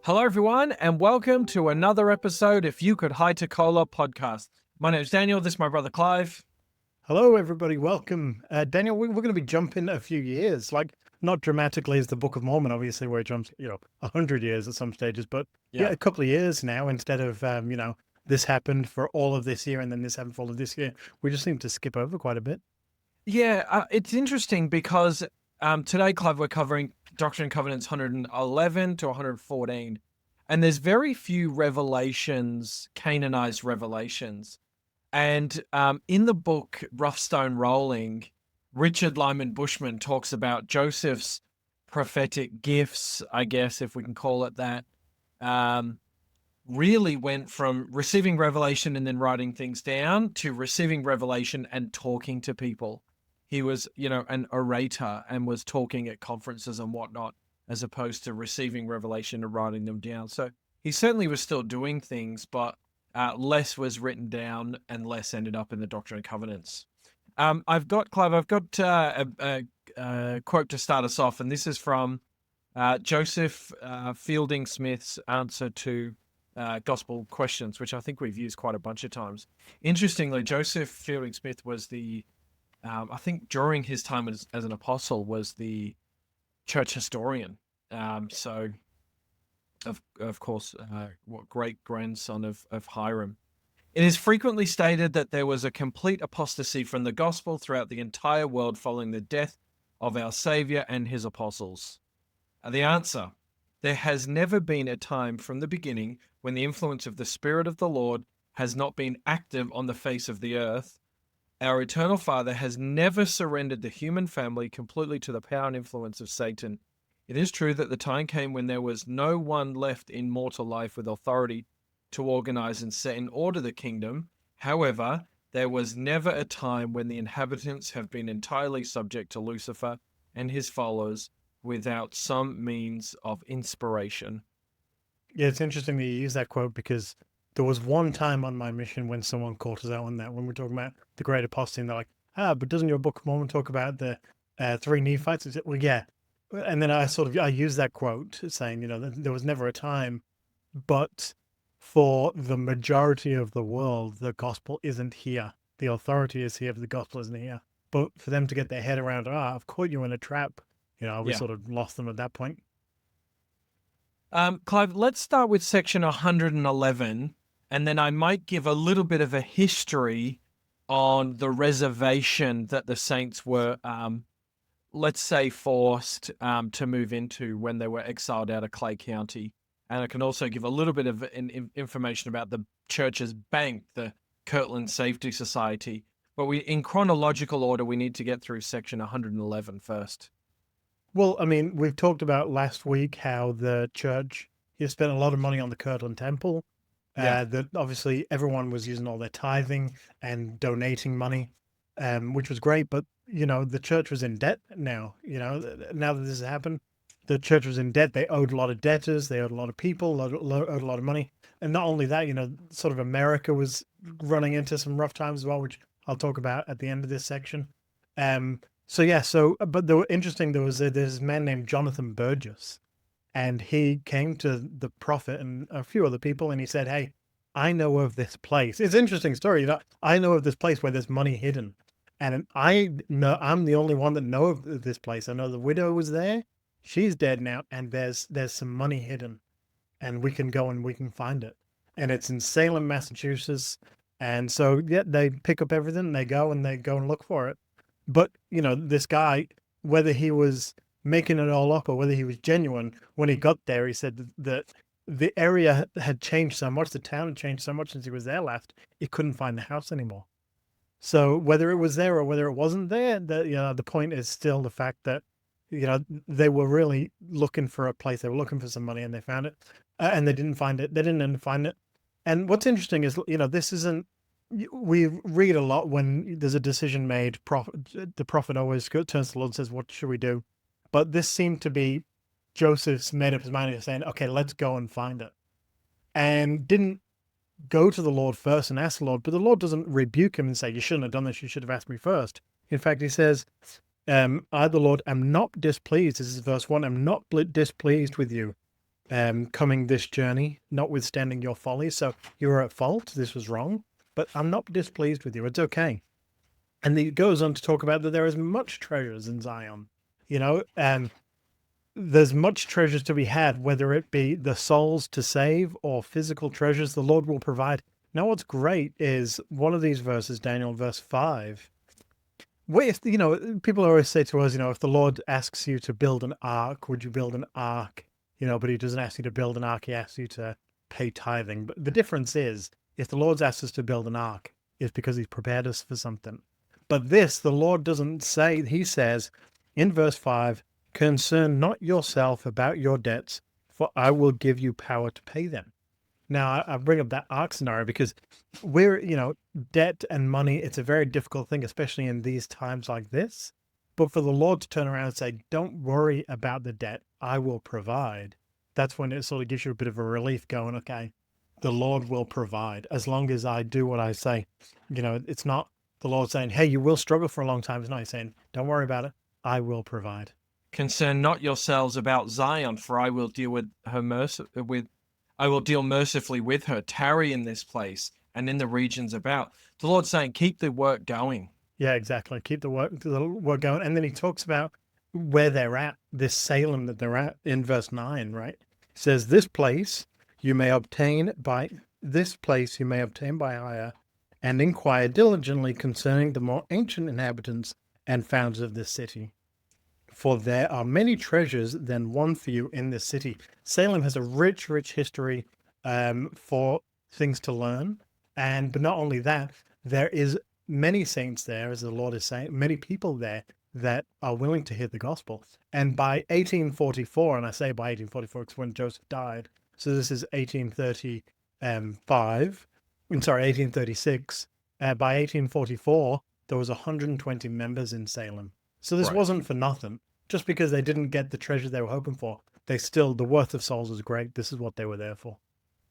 Hello, everyone, and welcome to another episode If You Could Hide to Cola podcast. My name is Daniel. This is my brother Clive. Hello, everybody. Welcome. Daniel, we're going to be jumping a few years, like not dramatically as the Book of Mormon, obviously, where it jumps, 100 years at some stages, but yeah, a couple of years now instead of, this happened for all of this year and then this happened for all of this year. We just seem to skip over quite a bit. Yeah, it's interesting because today, Clive, we're covering Doctrine and Covenants 111 to 114, and there's very few revelations, canonized revelations. And in the book Rough Stone Rolling, Richard Lyman Bushman talks about Joseph's prophetic gifts, I guess, if we can call it that. Really went from receiving revelation and then writing things down to receiving revelation and talking to people. He was, an orator and was talking at conferences and whatnot, as opposed to receiving revelation and writing them down. So he certainly was still doing things, but less was written down and less ended up in the Doctrine and Covenants. I've got a quote to start us off, and this is from Joseph Fielding Smith's answer to gospel questions, which I think we've used quite a bunch of times. Interestingly, Joseph Fielding Smith was I think during his time as an apostle, was the church historian. So, of course, great grandson of Hiram. It is frequently stated that there was a complete apostasy from the gospel throughout the entire world following the death of our Savior and his apostles. The answer: there has never been a time from the beginning when the influence of the Spirit of the Lord has not been active on the face of the earth. Our eternal Father has never surrendered the human family completely to the power and influence of Satan. It is true that the time came when there was no one left in mortal life with authority to organize and set in order the kingdom. However, there was never a time when the inhabitants have been entirely subject to Lucifer and his followers without some means of inspiration. Yeah, it's interesting that you use that quote because there was one time on my mission when someone caught us out on that, when we're talking about the great apostasy, and they're like, but doesn't your Book of Mormon talk about the three Nephites? I said, well, yeah. And then I used that quote saying, there was never a time, but for the majority of the world, the gospel isn't here. The authority is here, but the gospel isn't here. But for them to get their head around, I've caught you in a trap. We sort of lost them at that point. Clive, let's start with section 111, and then I might give a little bit of a history on the reservation that the saints were, let's say, forced to move into when they were exiled out of Clay County. And I can also give a little bit of information about the church's bank, the Kirtland Safety Society. But in chronological order, we need to get through section 111 first. Well, I mean, we've talked about last week how the church spent a lot of money on the Kirtland Temple. That obviously everyone was using all their tithing and donating money, which was great. But, the church was in debt now. Now that this has happened, the church was in debt. They owed a lot of debtors. They owed a lot of people, owed a lot of money. And not only that, sort of America was running into some rough times as well, which I'll talk about at the end of this section. But there were interesting. There's this man named Jonathan Burgess, and he came to the prophet and a few other people, and he said, "Hey, I know of this place. It's an interesting story. I know of this place where there's money hidden, and I'm the only one that know of this place. I know the widow was there. She's dead now, and there's some money hidden, and we can go and we can find it. And it's in Salem, Massachusetts. And so, they pick up everything, and they go and look for it. But, this guy, whether he was making it all up or whether he was genuine, when he got there, he said that the area had changed so much, the town had changed so much since he was there last, he couldn't find the house anymore. So whether it was there or whether it wasn't there, the point is still the fact that, they were really looking for a place. They were looking for some money and they found it, and they didn't find it. They didn't end up finding it. And what's interesting is, this isn't, we read a lot when there's a decision made. The prophet always turns to the Lord and says, "What should we do?" But this seemed to be Joseph's made up his mind and saying, "Okay, let's go and find it," and didn't go to the Lord first and ask the Lord. But the Lord doesn't rebuke him and say, "You shouldn't have done this. You should have asked me first." In fact, he says, "I, the Lord, am not displeased." This is verse 1. "I'm not displeased with you, coming this journey, notwithstanding your folly. So you were at fault. This was wrong, but I'm not displeased with you. It's okay. And he goes on to talk about that there is much treasures in Zion, and there's much treasures to be had, whether it be the souls to save or physical treasures the Lord will provide. Now, what's great is one of these verses, Daniel, verse 5. If people always say to us, if the Lord asks you to build an ark, would you build an ark? But he doesn't ask you to build an ark, he asks you to pay tithing. But the difference is, if the Lord's asked us to build an ark, it's because he's prepared us for something. But this, the Lord doesn't say. He says in verse 5, concern not yourself about your debts, for I will give you power to pay them. Now, I bring up that ark scenario because debt and money, it's a very difficult thing, especially in these times like this. But for the Lord to turn around and say, don't worry about the debt, I will provide. That's when it sort of gives you a bit of a relief going, okay, the Lord will provide as long as I do what I say. It's not the Lord saying, hey, you will struggle for a long time. It's not. He's saying, don't worry about it. I will provide. Concern not yourselves about Zion, for I will deal with her I will deal mercifully with her. Tarry in this place and in the regions about. The Lord's saying, keep the work going. Yeah, exactly. Keep the work going. And then he talks about where they're at, this Salem that they're at in verse 9, right? He says, this place you may obtain by hire, and inquire diligently concerning the more ancient inhabitants and founders of this city. For there are many treasures than one for you in this city. Salem has a rich, rich history for things to learn. But not only that, there is many saints there, as the Lord is saying, many people there that are willing to hear the gospel. And by 1844, and I say by 1844 because when Joseph died, so this is 1836. By 1844, there was 120 members in Salem. So this wasn't for nothing. Just because they didn't get the treasure they were hoping for, the worth of souls is great. This is what they were there for.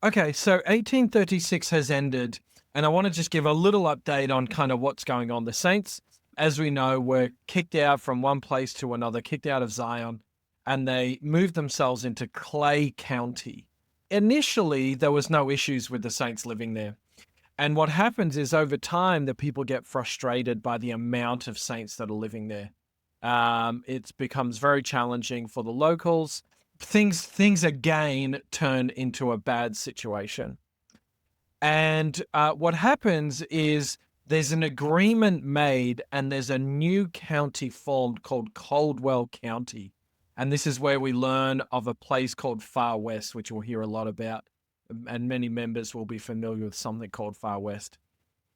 Okay, so 1836 has ended, and I want to just give a little update on kind of what's going on. The saints, as we know, were kicked out from one place to another, kicked out of Zion, and they moved themselves into Clay County. Initially, there was no issues with the saints living there. And what happens is over time, the people get frustrated by the amount of saints that are living there. It becomes very challenging for the locals. Things again turn into a bad situation. And what happens is there's an agreement made and there's a new county formed called Caldwell County. And this is where we learn of a place called Far West, which we'll hear a lot about. And many members will be familiar with something called Far West.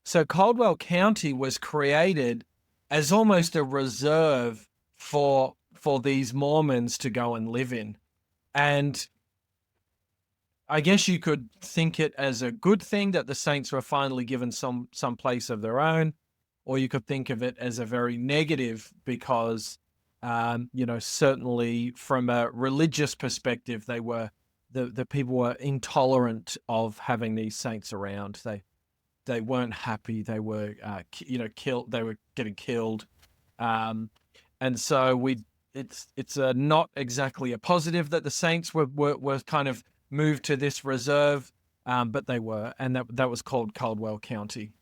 So Caldwell County was created as almost a reserve for these Mormons to go and live in. And I guess you could think it as a good thing that the saints were finally given some place of their own, or you could think of it as a very negative because, certainly from a religious perspective, the people were intolerant of having these saints around. They weren't happy. They were, killed. They were getting killed. And so it's not exactly a positive that the saints were kind of moved to this reserve, but they were, and that was called Caldwell County.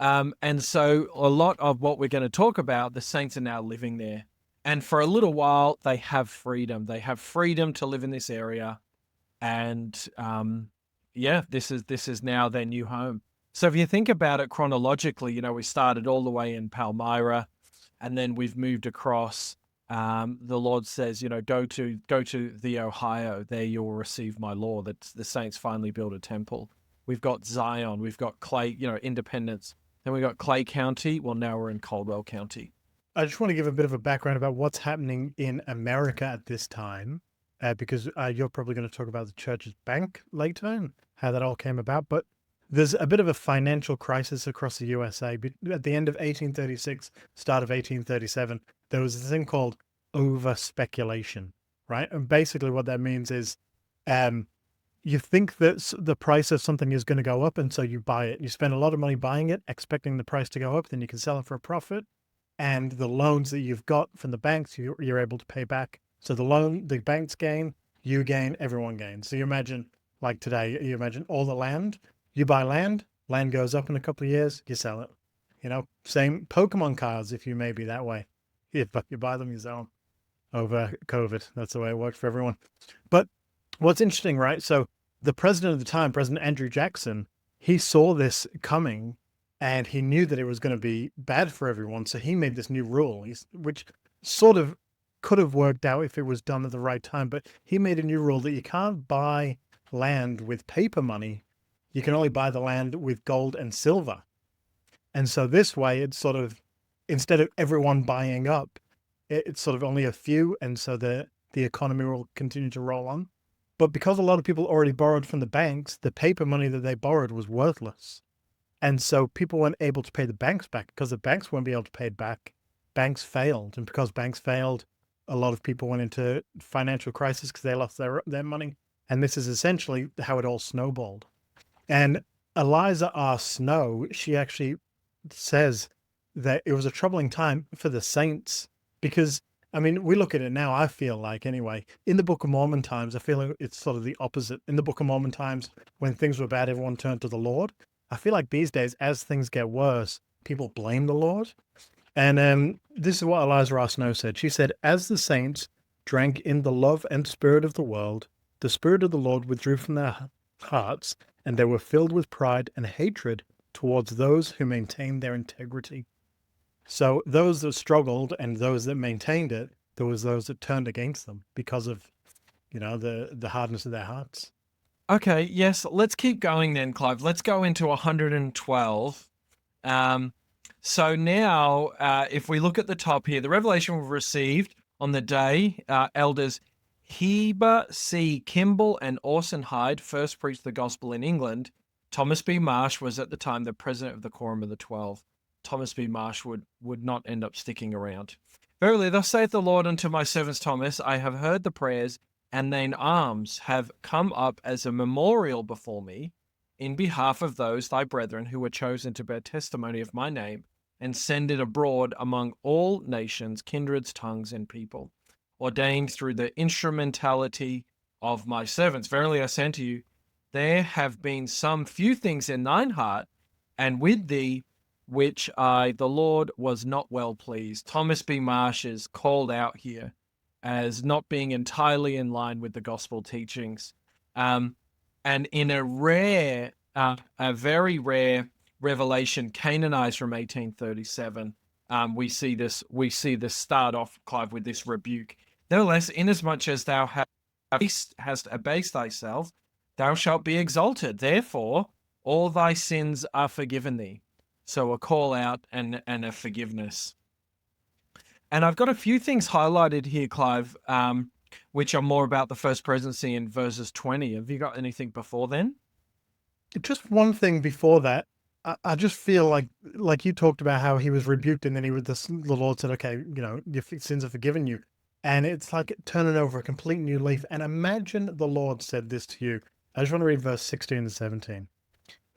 And so a lot of what we're going to talk about, the saints are now living there. And for a little while, they have freedom. They have freedom to live in this area. And this is now their new home. So if you think about it chronologically, we started all the way in Palmyra, and then we've moved across. The Lord says, go to the Ohio. There you will receive my law. That the saints finally build a temple. We've got Zion. We've got Clay, Independence. Then we got Clay County. Well, now we're in Caldwell County. I just want to give a bit of a background about what's happening in America at this time, because you're probably going to talk about the church's bank later and how that all came about. But there's a bit of a financial crisis across the USA. At the end of 1836, start of 1837, there was a thing called over-speculation, right? And basically what that means is you think that the price of something is going to go up, and so you buy it. You spend a lot of money buying it, expecting the price to go up, then you can sell it for a profit. And the loans that you've got from the banks, you're able to pay back. So the banks gain, you gain, everyone gains. So you imagine, like today, you imagine all the land, you buy land, land goes up in a couple of years, you sell it. Same Pokemon cards, if you may be that way. But you buy them, you sell them over COVID. That's the way it worked for everyone. But what's interesting, right? So the president at the time, President Andrew Jackson, he saw this coming and he knew that it was going to be bad for everyone. So he made this new rule, which sort of could have worked out if it was done at the right time. But he made a new rule that you can't buy land with paper money. You can only buy the land with gold and silver. And so this way, it's sort of, instead of everyone buying up, it's sort of only a few. And so the economy will continue to roll on. But because a lot of people already borrowed from the banks, the paper money that they borrowed was worthless. And so people weren't able to pay the banks back because the banks wouldn't be able to pay it back. Banks failed. And because banks failed, a lot of people went into financial crisis because they lost their money. And this is essentially how it all snowballed. And Eliza R. Snow, she actually says that it was a troubling time for the saints because, I mean, we look at it now, I feel like, anyway, in the Book of Mormon times, I feel like it's sort of the opposite. In the Book of Mormon times, when things were bad, everyone turned to the Lord. I feel like these days, as things get worse, people blame the Lord. And this is what Eliza R. Snow said. She said, as the saints drank in the love and spirit of the world, the Spirit of the Lord withdrew from their hearts, and they were filled with pride and hatred towards those who maintained their integrity. So those that struggled and those that maintained it, there was those that turned against them because of, the hardness of their hearts. Okay, yes, let's keep going then, Clive. Let's go into 112. So now, if we look at the top here, the revelation we've received on the day, elders Heber C. Kimball and Orson Hyde first preached the gospel in England. Thomas B. Marsh was at the time the president of the Quorum of the 12. Thomas B. Marsh would not end up sticking around. Verily, thus saith the Lord unto my servants Thomas, I have heard the prayers, and thine alms have come up as a memorial before me, in behalf of those thy brethren who were chosen to bear testimony of my name, and send it abroad among all nations, kindreds, tongues, and people, ordained through the instrumentality of my servants. Verily I say unto you, there have been some few things in thine heart, and with thee, which I, the Lord, was not well pleased. Thomas B. Marsh is called out here as not being entirely in line with the gospel teachings. And in a very rare revelation canonized from 1837, we see this start off, Clive, with this rebuke. Nevertheless, inasmuch as thou hast abased thyself, thou shalt be exalted. Therefore, all thy sins are forgiven thee. So a call out and a forgiveness. And I've got a few things highlighted here, Clive, which are more about the first presidency in verses 20. Have you got anything before then? Just one thing before that. I just feel like you talked about how he was rebuked and then the Lord said, okay, your sins are forgiven you. And it's like turning over a complete new leaf. And imagine the Lord said this to you. I just want to read verse 16 and 17.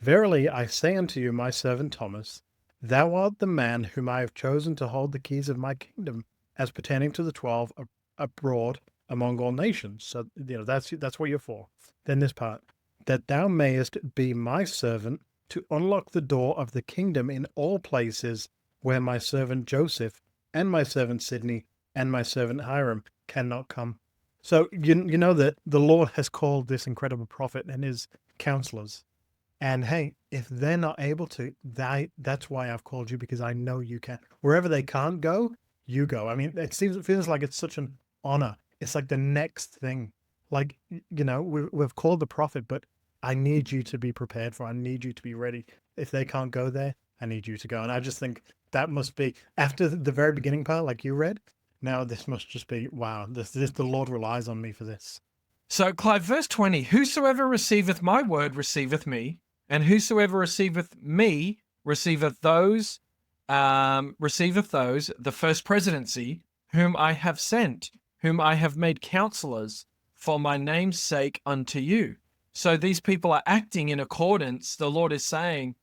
Verily I say unto you, my servant Thomas, thou art the man whom I have chosen to hold the keys of my kingdom as pertaining to the 12 abroad among all nations. So, that's what you're for. Then this part, that thou mayest be my servant to unlock the door of the kingdom in all places where my servant Joseph and my servant Sidney and my servant Hiram cannot come. So you know that the Lord has called this incredible prophet and his counselors. And hey, if they're not able to, that's why I've called you, because I know you can. Wherever they can't go, you go. I mean, it feels like it's such an honor. It's like the next thing. Like, we've called the prophet, but I need you to be prepared for. I need you to be ready. If they can't go there, I need you to go. And I just think that must be, after the very beginning part, like you read, now this must just be, wow, this the Lord relies on me for this. So, Clive, verse 20, whosoever receiveth my word receiveth me, and whosoever receiveth me receiveth those, the first presidency, whom I have sent, whom I have made counselors for my name's sake unto you. So these people are acting in accordance. The Lord is saying,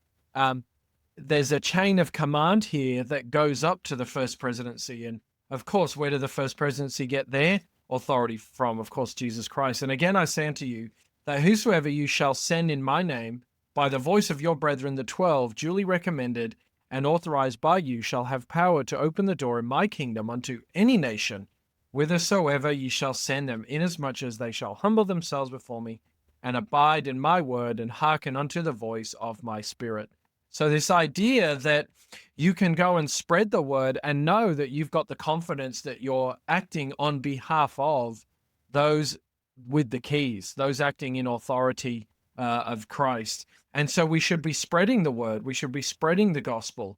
there's a chain of command here that goes up to the first presidency. And of course, where did the first presidency get there? authority from, of course, Jesus Christ. And again, I say unto you, that whosoever you shall send in my name, by the voice of your brethren, the 12, duly recommended and authorized by you, shall have power to open the door in my kingdom unto any nation, whithersoever ye shall send them, inasmuch as they shall humble themselves before me, and abide in my word, and hearken unto the voice of my spirit. So this idea that you can go and spread the word and know that you've got the confidence that you're acting on behalf of those with the keys, those acting in authority of Christ. And so we should be spreading the word. We should be spreading the gospel.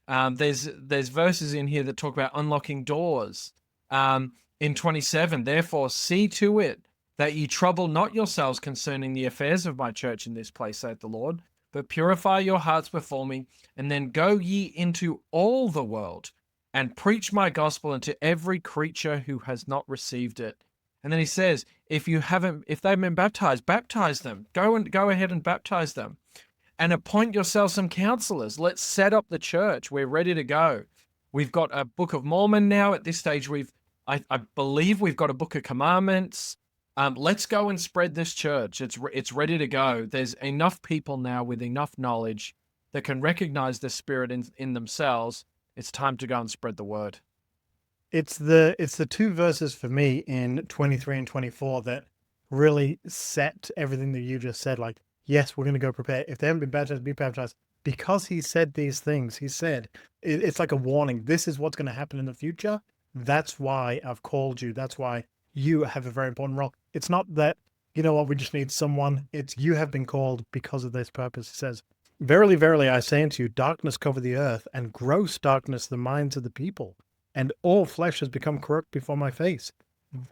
There's verses in here that talk about unlocking doors. In 27, therefore see to it that ye trouble not yourselves concerning the affairs of my church in this place, saith the Lord, but purify your hearts before me, and then go ye into all the world and preach my gospel unto every creature who has not received it. And then he says, if they've been baptized, baptize them. Go ahead and baptize them. And appoint yourselves some counselors. Let's set up the church. We're ready to go. We've got a Book of Mormon now. At this stage, I believe we've got a Book of Commandments. Let's go and spread this church. It's ready to go. There's enough people now with enough knowledge that can recognize the Spirit in themselves. It's time to go and spread the word. It's the two verses for me in 23 and 24 that really set everything that you just said. Like, yes, we're going to go prepare. If they haven't been baptized, be baptized. Because he said these things, he said, it's like a warning. This is what's going to happen in the future. That's why I've called you. That's why you have a very important role. It's not that, you know what, we just need someone. It's you have been called because of this purpose. It says, verily, verily, I say unto you, darkness cover the earth, and gross darkness the minds of the people. And all flesh has become corrupt before my face.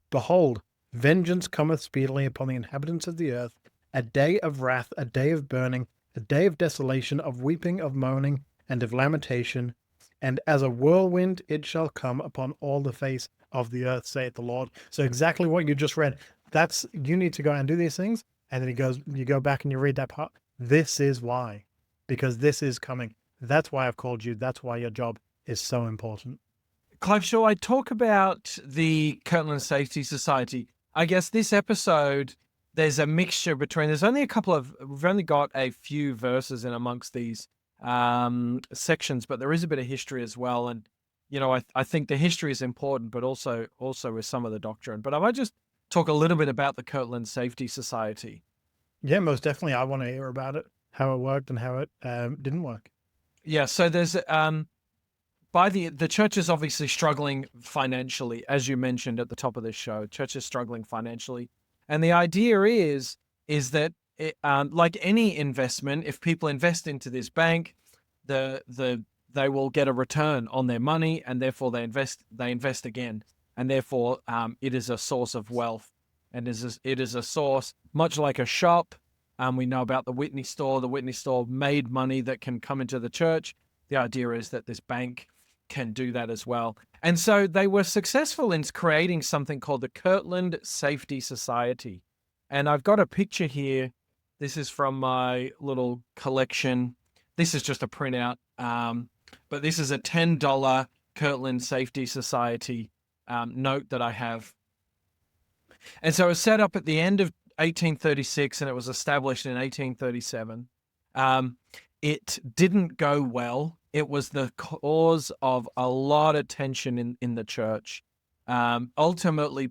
Behold, vengeance cometh speedily upon the inhabitants of the earth, a day of wrath, a day of burning, a day of desolation, of weeping, of moaning, and of lamentation. And as a whirlwind it shall come upon all the face of the earth, saith the Lord. So exactly what you just read. That's, you need to go and do these things. And then he goes, you go back and you read that part. This is why, because this is coming. That's why I've called you. That's why your job is so important. Clive, shall I talk about the Kirtland Safety Society? I guess this episode, there's a mixture between, we've only got a few verses in amongst these sections, but there is a bit of history as well. And, you know, I think the history is important, but also with some of the doctrine. But I might just talk a little bit about the Kirtland Safety Society. Yeah, most definitely. I want to hear about it, how it worked and how it didn't work. Yeah, so there's the church is obviously struggling financially, as you mentioned at the top of this show. Church is struggling financially, and the idea is that like any investment, if people invest into this bank, they will get a return on their money, and therefore they invest again, and therefore it is a source of wealth, and it is a source much like a shop. We know about the Whitney store. The Whitney store made money that can come into the church. The idea is that this bank can do that as well. And so they were successful in creating something called the Kirtland Safety Society. And I've got a picture here. This is from my little collection. This is just a printout. But this is a $10 Kirtland Safety Society note that I have. And so it was set up at the end of 1836 and it was established in 1837. It didn't go well. It was the cause of a lot of tension in the church. Ultimately,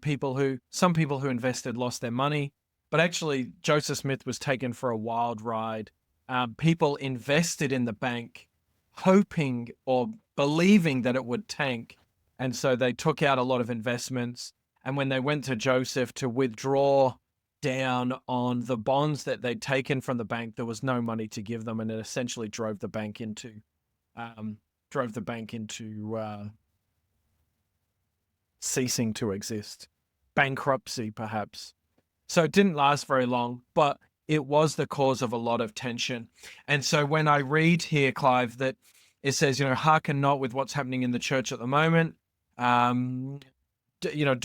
some people who invested lost their money, but actually Joseph Smith was taken for a wild ride. People invested in the bank hoping or believing that it would tank. And so they took out a lot of investments. And when they went to Joseph to withdraw down on the bonds that they'd taken from the bank, there was no money to give them. And it essentially drove the bank into ceasing to exist, bankruptcy perhaps. So it didn't last very long, but it was the cause of a lot of tension. And so when I read here, Clive, that it says, hearken not with what's happening in the church at the moment. Do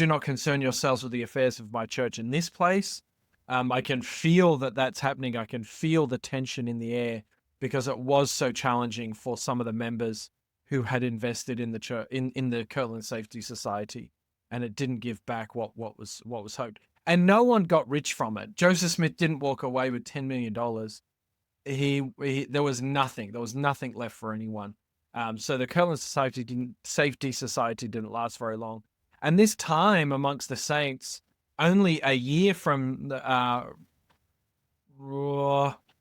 not concern yourselves with the affairs of my church in this place. I can feel that that's happening. I can feel the tension in the air because it was so challenging for some of the members who had invested in the church, in the Kirtland Safety Society. and it didn't give back what was hoped. And no one got rich from it. Joseph Smith didn't walk away with $10 million. There was nothing. There was nothing left for anyone. So the Curlin Safety Society didn't last very long. And this time amongst the saints, only a year from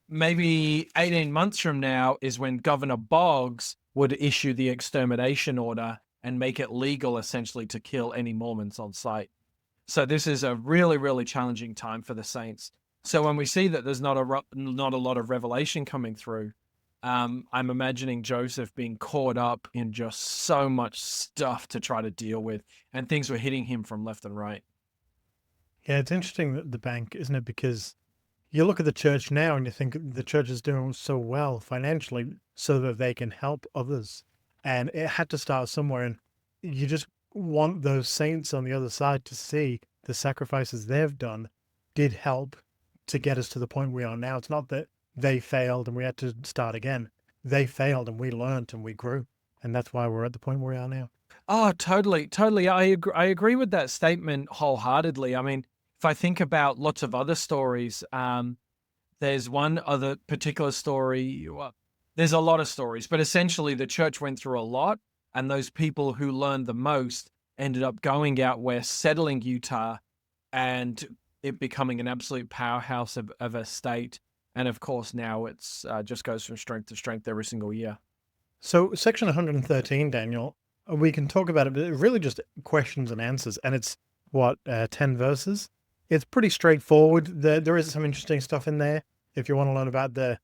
maybe 18 months from now is when Governor Boggs would issue the extermination order and make it legal essentially to kill any Mormons on sight. So this is a really, really challenging time for the saints. So when we see that there's not a lot of revelation coming through, I'm imagining Joseph being caught up in just so much stuff to try to deal with, and things were hitting him from left and right. Yeah, it's interesting that the bank, isn't it? Because you look at the church now and you think the church is doing so well financially so that they can help others. And it had to start somewhere. And you just want those saints on the other side to see the sacrifices they've done did help to get us to the point we are now. It's not that they failed and we had to start again. They failed and we learned and we grew. And that's why we're at the point where we are now. Oh, totally. I agree with that statement wholeheartedly. I mean, if I think about lots of other stories, there's one other particular story. Well, there's a lot of stories, but essentially the church went through a lot, and those people who learned the most ended up going out west, settling Utah, and it becoming an absolute powerhouse of a state. And of course, now it's just goes from strength to strength every single year. So, section 113, Daniel, we can talk about it, but it really just questions and answers. And it's what, 10 verses? It's pretty straightforward. There is some interesting stuff in there. If you want to learn about the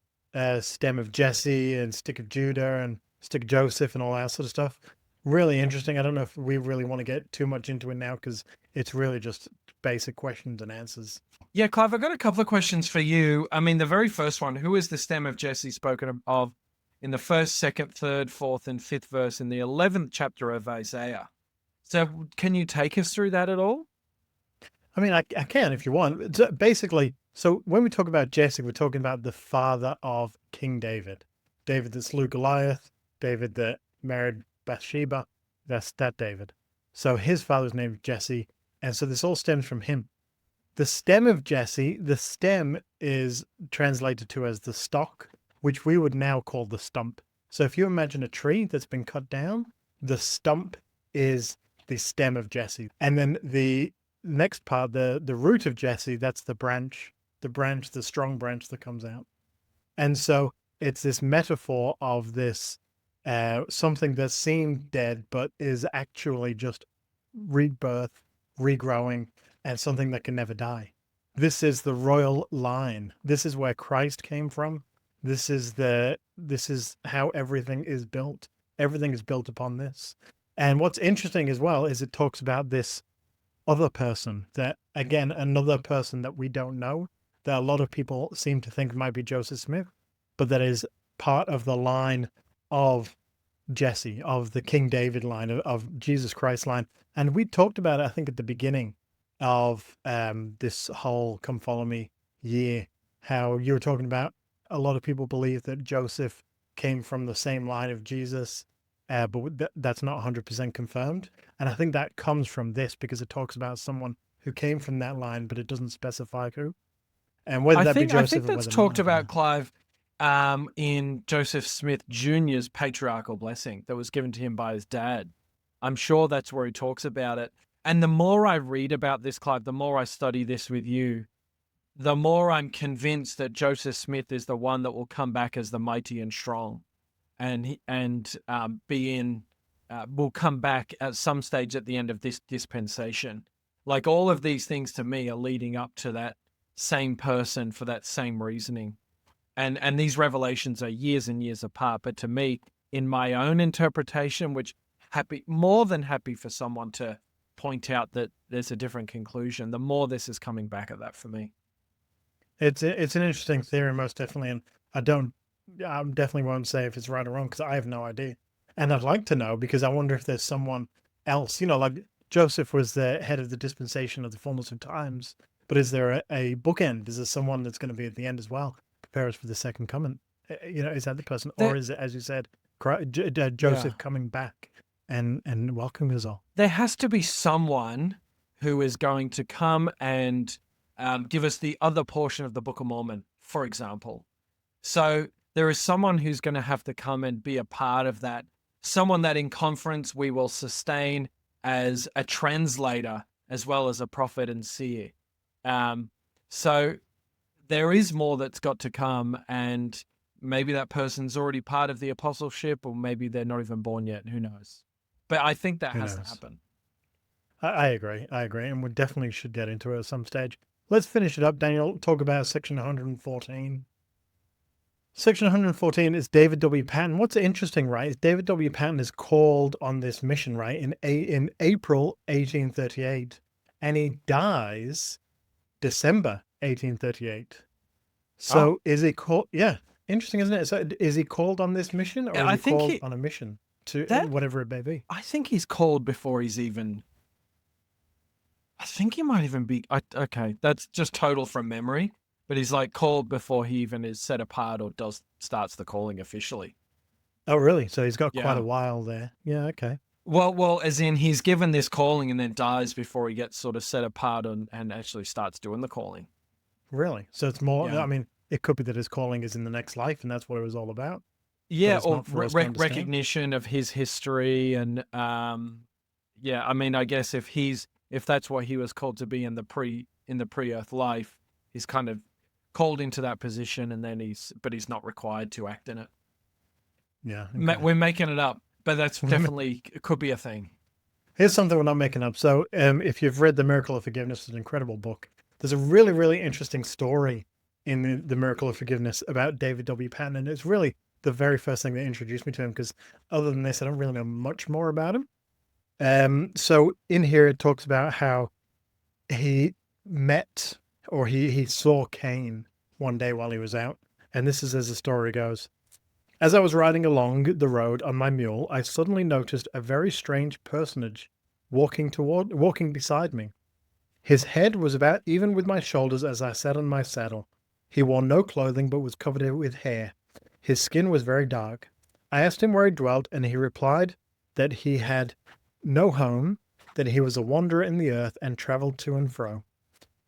stem of Jesse and stick of Judah and stick of Joseph and all that sort of stuff, really interesting. I don't know if we really want to get too much into it now because it's really just basic questions and answers. Yeah, Clive, I've got a couple of questions for you. I mean, the very first one, who is the stem of Jesse spoken of in the first, second, third, fourth, and fifth verse in the 11th chapter of Isaiah? So can you take us through that at all? I mean, I can if you want. Basically, so when we talk about Jesse, we're talking about the father of King David. David that slew Goliath, David that married Bathsheba, that's that David. So his father's name is Jesse, and so this all stems from him. The stem of Jesse, the stem is translated to as the stock, which we would now call the stump. So if you imagine a tree that's been cut down, the stump is the stem of Jesse. And then the next part, the root of Jesse, that's the branch, the strong branch that comes out. And so it's this metaphor of this something that seemed dead, but is actually just rebirth, regrowing, and something that can never die. This is the royal line. This is where Christ came from. This is how everything is built. Everything is built upon this. And what's interesting as well is it talks about this other person, that again, another person that we don't know, that a lot of people seem to think might be Joseph Smith, but that is part of the line of Jesse, of the King David line, of Jesus Christ line. And we talked about it, I think, at the beginning of this whole Come Follow Me year, how you were talking about a lot of people believe that Joseph came from the same line of Jesus, but that's not 100% confirmed. And I think that comes from this because it talks about someone who came from that line, but it doesn't specify who. And whether that be Joseph, I think that's talked about, Clive, in Joseph Smith Jr.'s patriarchal blessing that was given to him by his dad. I'm sure that's where he talks about it. And the more I read about this, Clive, the more I study this with you, the more I'm convinced that Joseph Smith is the one that will come back as the mighty and strong, and will come back at some stage at the end of this dispensation. Like all of these things to me are leading up to that same person for that same reasoning. And these revelations are years and years apart. But to me, in my own interpretation, which more than happy for someone to point out that there's a different conclusion, the more this is coming back at that for me. It's an interesting theory, most definitely. And I definitely won't say if it's right or wrong because I have no idea. And I'd like to know because I wonder if there's someone else, like Joseph was the head of the dispensation of the fullness of times. But is there a bookend? Is there someone that's going to be at the end as well? Prepare us for the second coming. Is that the person? Or is it, as you said, Joseph coming back and welcome us all. There has to be someone who is going to come and give us the other portion of the Book of Mormon, for example. So there is someone who's going to have to come and be a part of that. Someone that in conference we will sustain as a translator as well as a prophet and seer. So there is more that's got to come, and maybe that person's already part of the apostleship, or maybe they're not even born yet. Who knows? But I think that has to happen. I agree. And we definitely should get into it at some stage. Let's finish it up, Daniel. Talk about section 114. Section 114 is David W. Patten. What's interesting, right, is David W. Patten is called on this mission, right, in April 1838, and he dies December 1838. So is he called? Yeah, interesting, isn't it? So is he called on this mission, or is he called on a mission to whatever it may be? I think he's called before he's even. I think he might even be. Okay, that's just total from memory. But he's like called before he even is set apart or starts the calling officially. Oh, really? So he's got quite a while there. Yeah, okay. Well, as in he's given this calling and then dies before he gets sort of set apart and actually starts doing the calling. Really? So it's more, I mean, it could be that his calling is in the next life and that's what it was all about. Yeah, or recognition of his history and, yeah, I mean, I guess if that's what he was called to be in the pre-earth life, he's kind of called into that position, and then he's not required to act in it. Yeah. Okay. We're making it up, but that's definitely could be a thing. Here's something we're not making up. So if you've read The Miracle of Forgiveness, it's an incredible book. There's a really, really interesting story in the Miracle of Forgiveness about David W. Patten, and it's really the very first thing that introduced me to him, because other than this, I don't really know much more about him. So in here, it talks about how he met, or he saw Cain one day while he was out. And this is as the story goes. As I was riding along the road on my mule, I suddenly noticed a very strange personage walking beside me. His head was about even with my shoulders as I sat on my saddle. He wore no clothing but was covered with hair. His skin was very dark. I asked him where he dwelt, and he replied that he had no home, that he was a wanderer in the earth and traveled to and fro.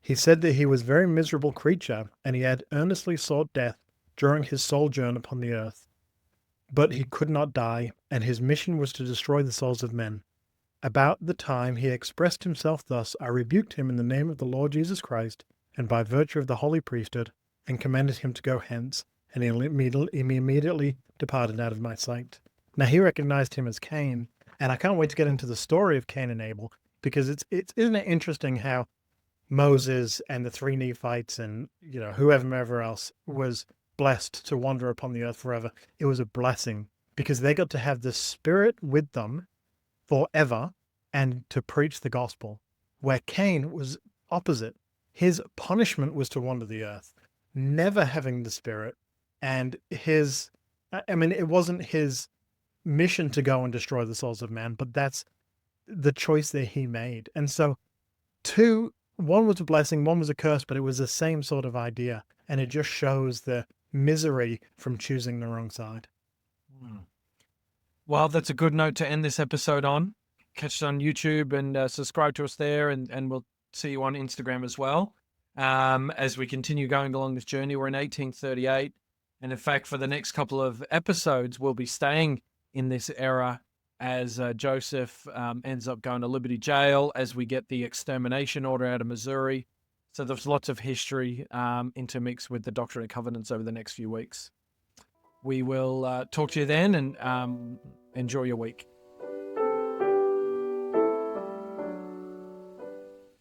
He said that he was a very miserable creature, and he had earnestly sought death during his sojourn upon the earth. But he could not die, and his mission was to destroy the souls of men. About the time he expressed himself thus, I rebuked him in the name of the Lord Jesus Christ, and by virtue of the holy priesthood, and commanded him to go hence, and he immediately departed out of my sight. Now he recognized him as Cain, and I can't wait to get into the story of Cain and Abel, because isn't it interesting how Moses and the three Nephites and whoever else was blessed to wander upon the earth forever. It was a blessing because they got to have the Spirit with them forever and to preach the gospel, where Cain was opposite. His punishment was to wander the earth, never having the Spirit, and it wasn't his mission to go and destroy the souls of man, but that's the choice that he made. And so one was a blessing, one was a curse, but it was the same sort of idea. And it just shows the misery from choosing the wrong side. Well, that's a good note to end this episode on. Catch us on YouTube and subscribe to us there, and we'll see you on Instagram as well. As we continue going along this journey, we're in 1838. And in fact, for the next couple of episodes, we'll be staying in this era as Joseph ends up going to Liberty Jail, as we get the extermination order out of Missouri. So there's lots of history intermixed with the Doctrine and Covenants over the next few weeks. We will talk to you then, and enjoy your week.